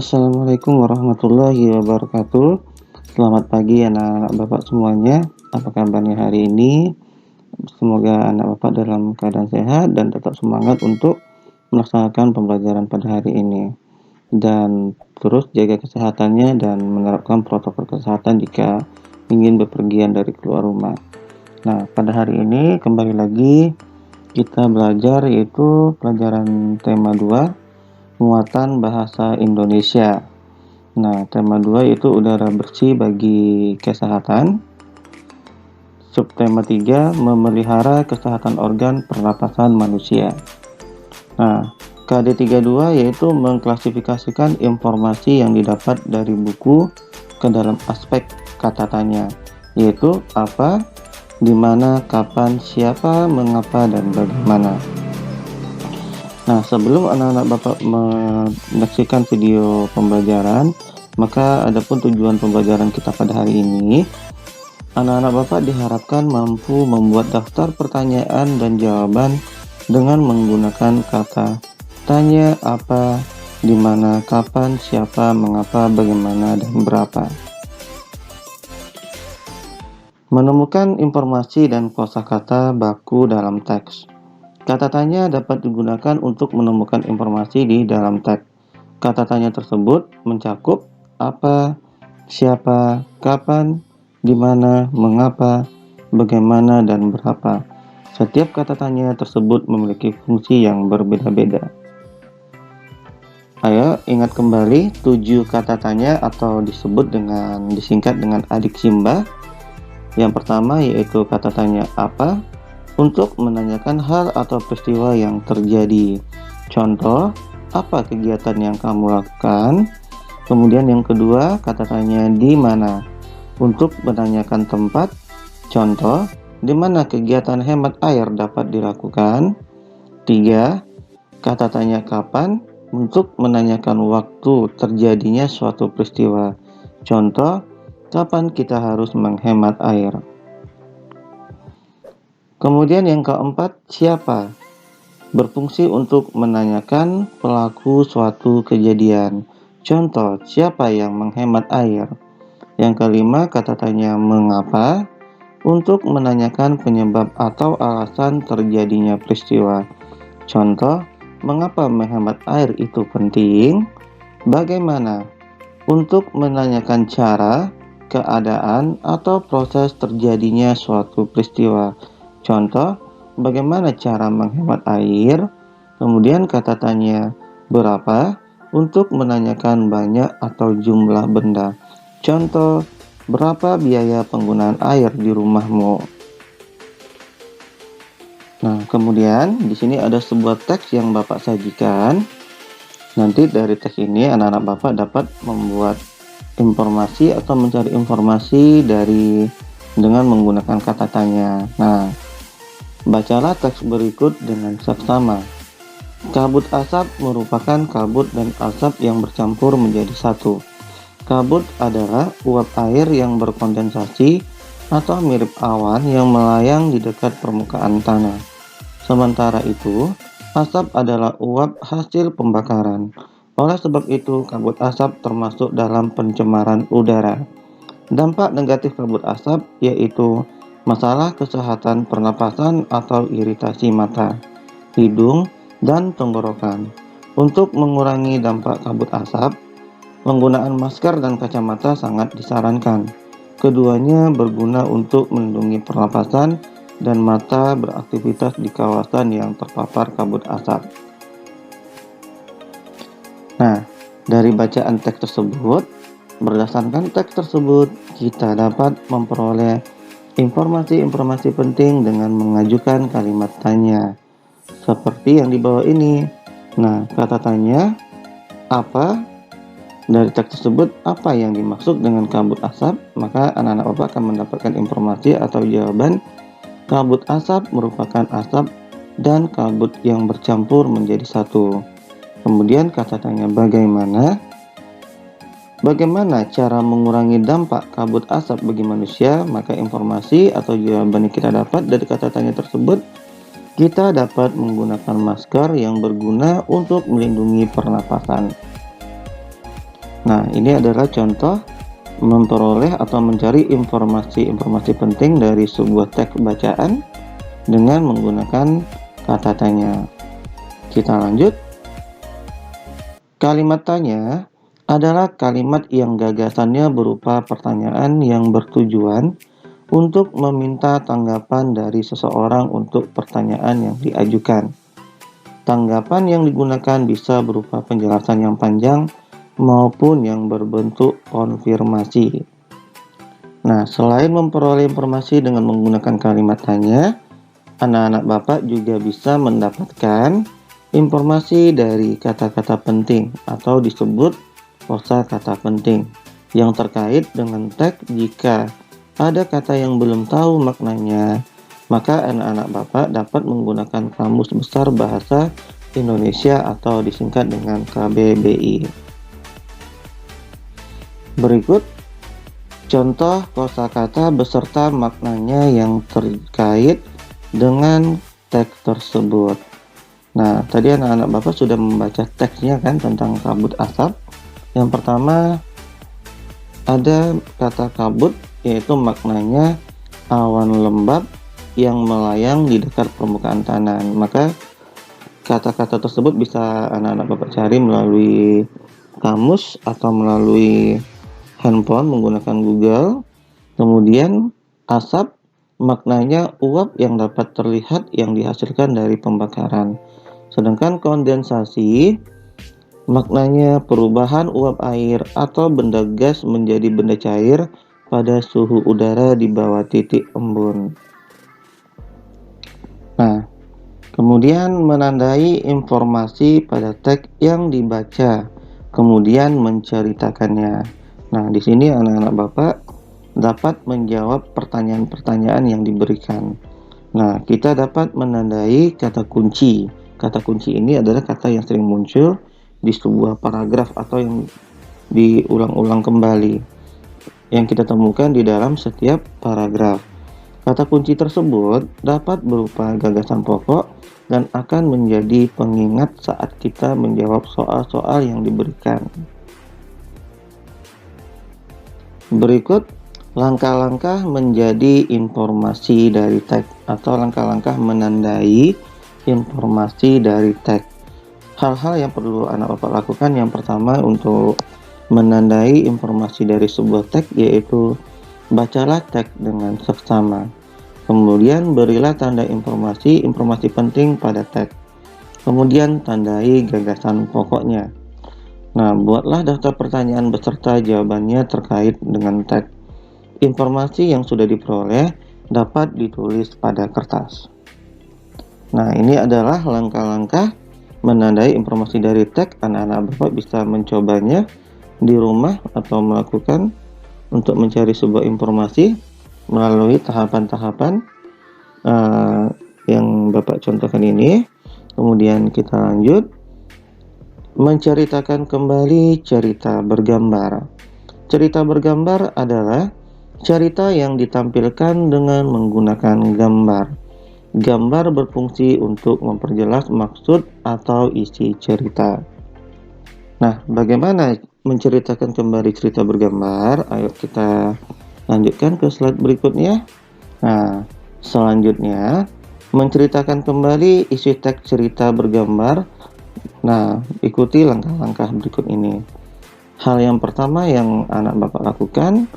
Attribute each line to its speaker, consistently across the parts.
Speaker 1: Assalamualaikum warahmatullahi wabarakatuh. Selamat pagi anak-anak Bapak semuanya. Apa kabarnya hari ini? Semoga anak Bapak dalam keadaan sehat dan tetap semangat untuk melaksanakan pembelajaran pada hari ini. Dan terus jaga kesehatannya dan menerapkan protokol kesehatan jika ingin bepergian dari keluar rumah. Nah, pada hari ini kembali lagi kita belajar yaitu pelajaran tema 2, muatan bahasa Indonesia. Nah, tema 2 yaitu udara bersih bagi kesehatan. Subtema 3, memelihara kesehatan organ pernapasan manusia. Nah, KD32 yaitu mengklasifikasikan informasi yang didapat dari buku ke dalam aspek kata tanya, yaitu apa, di mana, kapan, siapa, mengapa, dan bagaimana. Nah, sebelum anak-anak Bapak menyaksikan video pembelajaran, maka adapun tujuan pembelajaran kita pada hari ini, anak-anak Bapak diharapkan mampu membuat daftar pertanyaan dan jawaban dengan menggunakan kata tanya, apa, di mana, kapan, siapa, mengapa, bagaimana, dan berapa. Menemukan informasi dan kosakata baku dalam teks. Kata tanya dapat digunakan untuk menemukan informasi di dalam teks. Kata tanya tersebut mencakup apa, siapa, kapan, di mana, mengapa, bagaimana, dan berapa. Setiap kata tanya tersebut memiliki fungsi yang berbeda-beda. Ayo ingat kembali 7 kata tanya atau disingkat dengan adik Simba. Yang pertama yaitu kata tanya apa, untuk menanyakan hal atau peristiwa yang terjadi. Contoh, apa kegiatan yang kamu lakukan? Kemudian yang kedua, kata tanya di mana, untuk menanyakan tempat. Contoh, di mana kegiatan hemat air dapat dilakukan? 3. Kata tanya kapan, untuk menanyakan waktu terjadinya suatu peristiwa. Contoh, kapan kita harus menghemat air? Kemudian yang keempat, siapa? Berfungsi untuk menanyakan pelaku suatu kejadian. Contoh, siapa yang menghemat air? Yang kelima, kata tanya mengapa? Untuk menanyakan penyebab atau alasan terjadinya peristiwa. Contoh, mengapa menghemat air itu penting? Bagaimana? Untuk menanyakan cara, keadaan, atau proses terjadinya suatu peristiwa. Contoh, bagaimana cara menghemat air? Kemudian kata tanya berapa, untuk menanyakan banyak atau jumlah benda. Contoh, berapa biaya penggunaan air di rumahmu? Nah, kemudian di sini ada sebuah teks yang Bapak sajikan. Nanti dari teks ini anak-anak Bapak dapat membuat informasi atau mencari informasi dengan menggunakan kata tanya. Nah, bacalah teks berikut dengan seksama. Kabut asap merupakan kabut dan asap yang bercampur menjadi satu. Kabut adalah uap air yang berkondensasi atau mirip awan yang melayang di dekat permukaan tanah. Sementara itu, asap adalah uap hasil pembakaran. Oleh sebab itu, kabut asap termasuk dalam pencemaran udara. Dampak negatif kabut asap yaitu masalah kesehatan pernapasan atau iritasi mata, hidung, dan tenggorokan. Untuk mengurangi dampak kabut asap, penggunaan masker dan kacamata sangat disarankan. Keduanya berguna untuk melindungi pernapasan dan mata beraktivitas di kawasan yang terpapar kabut asap. Nah, dari bacaan teks tersebut, berdasarkan teks tersebut, kita dapat memperoleh informasi-informasi penting dengan mengajukan kalimat tanya seperti yang di bawah ini. Nah, kata tanya apa? Dari teks tersebut, apa yang dimaksud dengan kabut asap? Maka anak-anak Bapak akan mendapatkan informasi atau jawaban. Kabut asap merupakan asap dan kabut yang bercampur menjadi satu. Kemudian kata tanya bagaimana? Bagaimana cara mengurangi dampak kabut asap bagi manusia? Maka informasi atau jawaban yang kita dapat dari kata tanya tersebut, kita dapat menggunakan masker yang berguna untuk melindungi pernapasan. Nah, ini adalah contoh memperoleh atau mencari informasi-informasi penting dari sebuah teks bacaan dengan menggunakan kata tanya. Kita lanjut. Kalimat tanya adalah kalimat yang gagasannya berupa pertanyaan yang bertujuan untuk meminta tanggapan dari seseorang untuk pertanyaan yang diajukan. Tanggapan yang digunakan bisa berupa penjelasan yang panjang maupun yang berbentuk konfirmasi. Nah, selain memperoleh informasi dengan menggunakan kalimat tanya, anak-anak Bapak juga bisa mendapatkan informasi dari kata-kata penting atau disebut kosakata penting yang terkait dengan teks. Jika ada kata yang belum tahu maknanya, maka anak-anak Bapak dapat menggunakan Kamus Besar Bahasa Indonesia atau disingkat dengan KBBI. Berikut contoh kosakata beserta maknanya yang terkait dengan teks tersebut. Nah, tadi anak-anak Bapak sudah membaca teksnya kan tentang kabut asap. Yang pertama ada kata kabut, yaitu maknanya awan lembab yang melayang di dekat permukaan tanah. Maka kata-kata tersebut bisa anak-anak Bapak cari melalui kamus atau melalui handphone menggunakan Google. Kemudian asap maknanya uap yang dapat terlihat yang dihasilkan dari pembakaran. Sedangkan kondensasi maknanya perubahan uap air atau benda gas menjadi benda cair pada suhu udara di bawah titik embun. Nah, kemudian menandai informasi pada teks yang dibaca, kemudian menceritakannya. Nah, di sini anak-anak Bapak dapat menjawab pertanyaan-pertanyaan yang diberikan. Nah, kita dapat menandai kata kunci. Kata kunci ini adalah kata yang sering muncul di sebuah paragraf atau yang diulang-ulang kembali yang kita temukan di dalam setiap paragraf. Kata kunci tersebut dapat berupa gagasan pokok dan akan menjadi pengingat saat kita menjawab soal-soal yang diberikan. Berikut langkah-langkah menjadi informasi dari teks atau langkah-langkah menandai informasi dari teks. Hal-hal yang perlu anak Bapak lakukan, yang pertama untuk menandai informasi dari sebuah teks yaitu bacalah teks dengan seksama. Kemudian berilah tanda informasi penting pada teks. Kemudian tandai gagasan pokoknya. Nah, buatlah daftar pertanyaan beserta jawabannya terkait dengan teks. Informasi yang sudah diperoleh dapat ditulis pada kertas. Nah, ini adalah langkah-langkah menandai informasi dari teks. Anak-anak Bapak bisa mencobanya di rumah atau melakukan untuk mencari sebuah informasi melalui tahapan-tahapan yang Bapak contohkan ini. Kemudian kita lanjut. Menceritakan kembali cerita bergambar. Cerita bergambar adalah cerita yang ditampilkan dengan menggunakan gambar. Gambar berfungsi untuk memperjelas maksud atau isi cerita. Nah, bagaimana menceritakan kembali cerita bergambar? Ayo kita lanjutkan ke slide berikutnya. Nah, selanjutnya menceritakan kembali isi teks cerita bergambar. Nah, ikuti langkah-langkah berikut ini. Hal yang pertama yang anak Bapak lakukan,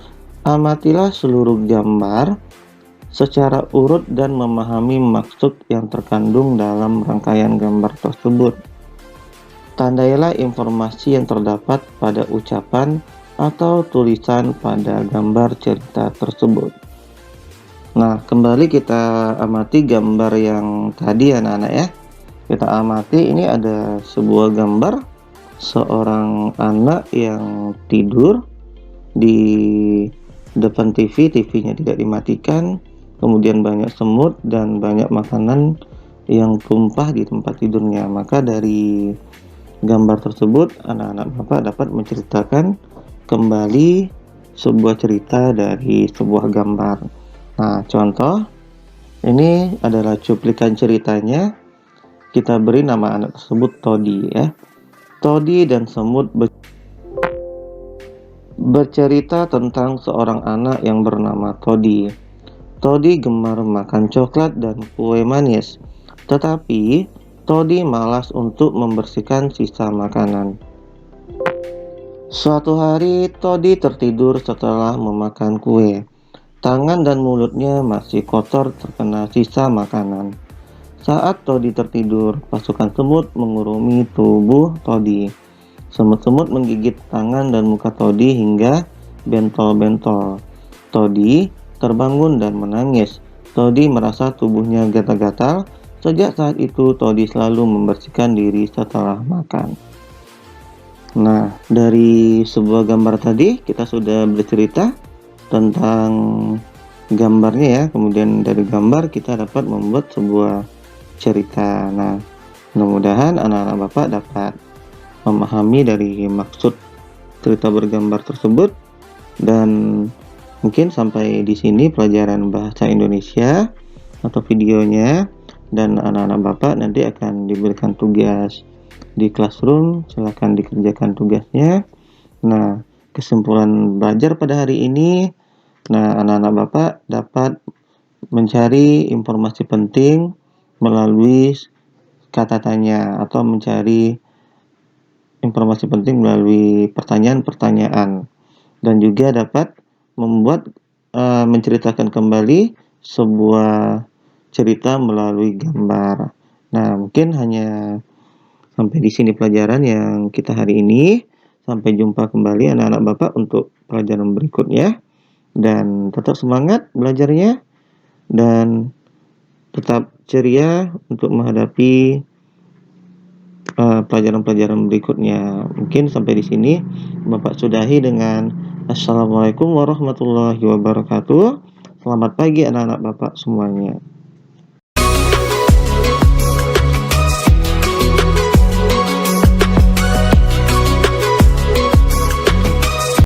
Speaker 1: amatilah seluruh gambar secara urut dan memahami maksud yang terkandung dalam rangkaian gambar tersebut. Tandailah informasi yang terdapat pada ucapan atau tulisan pada gambar cerita tersebut. Nah, kembali kita amati gambar yang tadi anak-anak ya. Kita amati, ini ada sebuah gambar seorang anak yang tidur di depan TV-nya tidak dimatikan, kemudian banyak semut dan banyak makanan yang tumpah di tempat tidurnya. Maka dari gambar tersebut anak-anak Bapak dapat menceritakan kembali sebuah cerita dari sebuah gambar. Nah, contoh ini adalah cuplikan ceritanya. Kita beri nama anak tersebut Todi ya. Todi dan semut bercerita tentang seorang anak yang bernama Toddy. Toddy gemar makan coklat dan kue manis, tetapi Toddy malas untuk membersihkan sisa makanan. Suatu hari, Toddy tertidur setelah memakan kue. Tangan dan mulutnya masih kotor terkena sisa makanan. Saat Toddy tertidur, pasukan semut mengurungi tubuh Toddy. Semut-semut menggigit tangan dan muka Toddy hingga bentol-bentol. Toddy terbangun dan menangis. Toddy merasa tubuhnya gatal-gatal. Sejak saat itu, Toddy selalu membersihkan diri setelah makan. Nah, dari sebuah gambar tadi kita sudah bercerita tentang gambarnya ya. Kemudian dari gambar kita dapat membuat sebuah cerita. Nah, mudah-mudahan anak-anak Bapak dapat memahami dari maksud cerita bergambar tersebut, dan mungkin sampai di sini pelajaran bahasa Indonesia atau videonya, dan anak-anak Bapak nanti akan diberikan tugas di classroom, silahkan dikerjakan tugasnya. Nah, kesimpulan belajar pada hari ini, nah anak-anak Bapak dapat mencari informasi penting melalui kata tanya atau mencari informasi penting melalui pertanyaan-pertanyaan, dan juga dapat membuat menceritakan kembali sebuah cerita melalui gambar. Nah, mungkin hanya sampai di sini pelajaran yang kita hari ini. Sampai jumpa kembali anak-anak Bapak untuk pelajaran berikutnya. Dan tetap semangat belajarnya, dan tetap ceria untuk menghadapi pelajaran-pelajaran berikutnya. Mungkin sampai di sini Bapak sudahi dengan Assalamualaikum warahmatullahi wabarakatuh. Selamat pagi anak-anak Bapak semuanya.